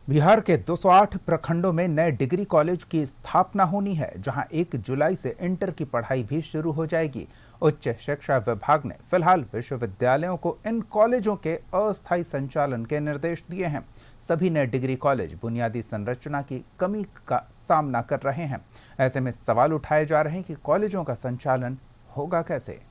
बिहार के 208 प्रखंडों में नए डिग्री कॉलेज की स्थापना होनी है, जहां 1 जुलाई से इंटर की पढ़ाई भी शुरू हो जाएगी। उच्च शिक्षा विभाग ने फिलहाल विश्वविद्यालयों को इन कॉलेजों के अस्थायी संचालन के निर्देश दिए हैं। सभी नए डिग्री कॉलेज बुनियादी संरचना की कमी का सामना कर रहे हैं। ऐसे में सवाल उठाए जा रहे हैं कि कॉलेजों का संचालन होगा कैसे।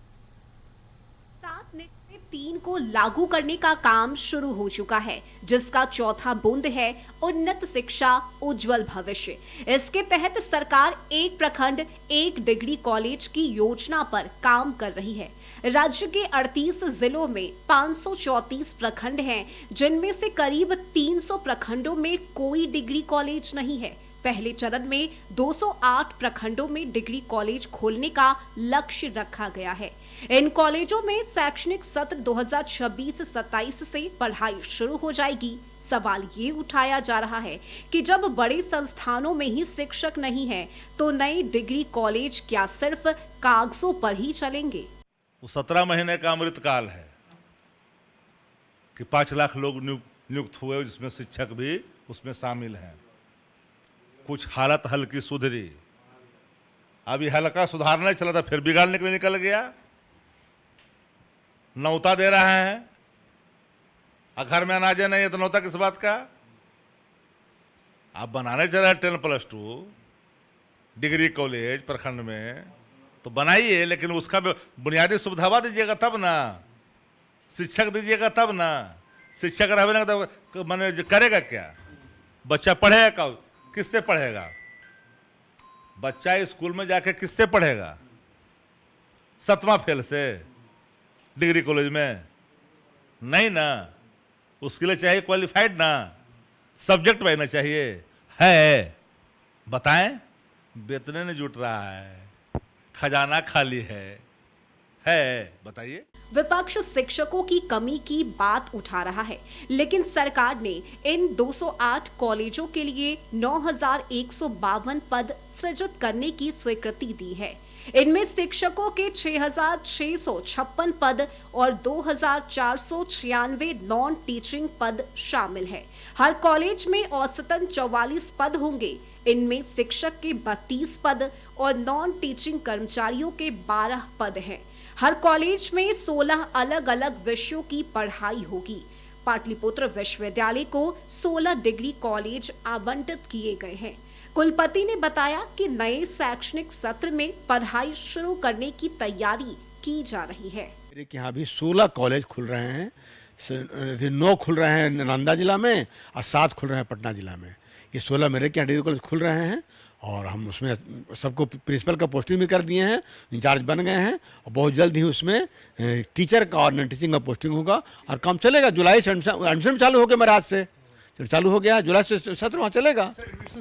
3 को लागू करने का काम शुरू हो चुका है, जिसका चौथा बूंद है उन्नत शिक्षा उज्जवल भविष्य। इसके तहत सरकार एक प्रखंड एक डिग्री कॉलेज की योजना पर काम कर रही है। राज्य के 38 जिलों में 534 प्रखंड हैं, जिनमें से करीब 300 प्रखंडों में कोई डिग्री कॉलेज नहीं है। पहले चरण में 208 प्रखंडों में डिग्री कॉलेज खोलने का लक्ष्य रखा गया है। इन कॉलेजों में शैक्षणिक सत्र 2026-27 से पढ़ाई शुरू हो जाएगी। सवाल ये उठाया जा रहा है कि जब बड़े संस्थानों में ही शिक्षक नहीं है, तो नए डिग्री कॉलेज क्या सिर्फ कागजों पर ही चलेंगे? 17 महीने का अमृतकाल है कि 5 लाख लोग नियुक्त हुए, जिसमें शिक्षक भी उसमें शामिल हैं। कुछ हालत हल्की सुधरी, अभी हल्का सुधारना चला था, फिर बिगाड़ने के लिए निकल गया। नौता दे रहा है, घर में अनाज नहीं है तो नौता किस बात का? आप बनाने चल रहे हैं 10+2 डिग्री कॉलेज प्रखंड में, तो बनाइए, लेकिन उसका बुनियादी सुविधा दीजिएगा तब ना, शिक्षक दीजिएगा तब ना। शिक्षक रहेगा तो मैंने करेगा क्या? बच्चा पढ़ेगा, किससे पढ़ेगा? बच्चा स्कूल में जाके किससे पढ़ेगा? 7वां फेल से डिग्री कॉलेज में? नहीं ना, उसके लिए चाहिए क्वालिफाइड ना, सब्जेक्ट रहना चाहिए। है बताएं, वेतन नहीं जुट रहा है, खजाना खाली है बताइए। विपक्ष शिक्षकों की कमी की बात उठा रहा है, लेकिन सरकार ने इन 208 कॉलेजों के लिए 9,152 पद सृजित करने की स्वीकृति दी है। इनमें शिक्षकों के 6,656 पद और 2,496 नॉन टीचिंग पद शामिल है। हर कॉलेज में औसतन 44 पद होंगे। इनमें शिक्षक के 32 पद और नॉन टीचिंग कर्मचारियों के 12 पद हैं। हर कॉलेज में 16 अलग अलग विषयों की पढ़ाई होगी। पाटलिपुत्र विश्वविद्यालय को 16 डिग्री कॉलेज आवंटित किए गए हैं। कुलपति ने बताया कि नए शैक्षणिक सत्र में पढ़ाई शुरू करने की तैयारी की जा रही है। मेरे यहाँ भी 16 कॉलेज खुल रहे हैं, 9 खुल रहे हैं नालंदा जिला में और 7 खुल रहे हैं पटना जिला में। ये 16 मेरे के यहाँ डिग्री कॉलेज खुल रहे हैं और हम उसमें सबको प्रिंसिपल का पोस्टिंग भी कर दिए हैं, इंचार्ज बन गए हैं और बहुत जल्द ही उसमें टीचर का और नॉन टीचिंग का पोस्टिंग होगा और काम चलेगा। जुलाई से एडमिशन चालू हो गया, मेरा आज से चालू हो गया, जुलाई से सत्र वहाँ चलेगा।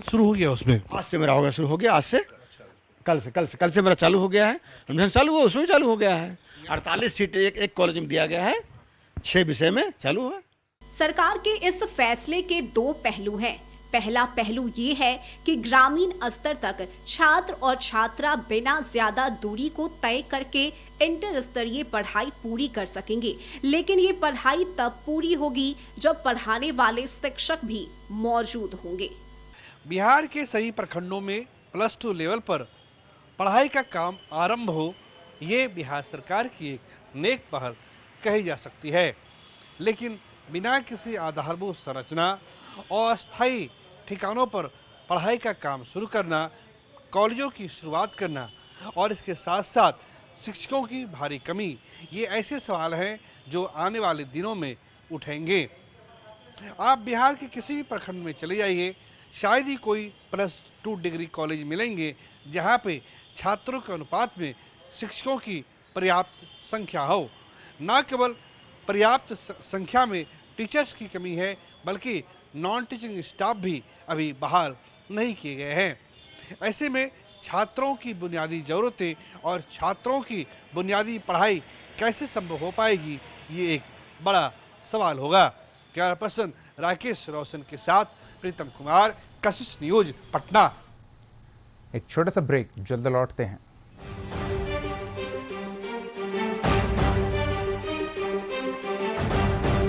शुरू हो गया उसमें, आज से मेरा होगा, शुरू हो गया आज से, कल से मेरा चालू हो गया है। एडमिशन चालू हुआ, उसमें चालू हो गया है। 48 सीट एक कॉलेज में दिया गया है, 6 विषय में चालू हुआ। सरकार के इस फैसले के 2 पहलू हैं। पहला पहलू ये है कि ग्रामीण स्तर तक छात्र और छात्रा बिना ज्यादा दूरी को तय करके इंटर स्तरीय पढ़ाई पूरी कर सकेंगे, लेकिन ये पढ़ाई तब पूरी होगी जब पढ़ाने वाले शिक्षक भी मौजूद होंगे। बिहार के सही प्रखंडों में +2 लेवल पर पढ़ाई का काम आरंभ हो, ये बिहार सरकार की एक नेक पहल कही जा सकती है। लेकिन बिना किसी आधारभूत संरचना और अस्थायी ठिकानों पर पढ़ाई का काम शुरू करना, कॉलेजों की शुरुआत करना और इसके साथ साथ शिक्षकों की भारी कमी, ये ऐसे सवाल हैं जो आने वाले दिनों में उठेंगे। आप बिहार के किसी भी प्रखंड में चले जाइए, शायद ही कोई +2 डिग्री कॉलेज मिलेंगे जहाँ पे छात्रों के अनुपात में शिक्षकों की पर्याप्त संख्या हो। न केवल पर्याप्त संख्या में टीचर्स की कमी है, बल्कि नॉन टीचिंग स्टाफ भी अभी बहाल नहीं किए गए हैं। ऐसे में छात्रों की बुनियादी ज़रूरतें और छात्रों की बुनियादी पढ़ाई कैसे संभव हो पाएगी, ये एक बड़ा सवाल होगा। कैमरा पर्सन राकेश रोशन के साथ प्रीतम कुमार, कशिश न्यूज, पटना। एक छोटा सा ब्रेक, जल्द लौटते हैं।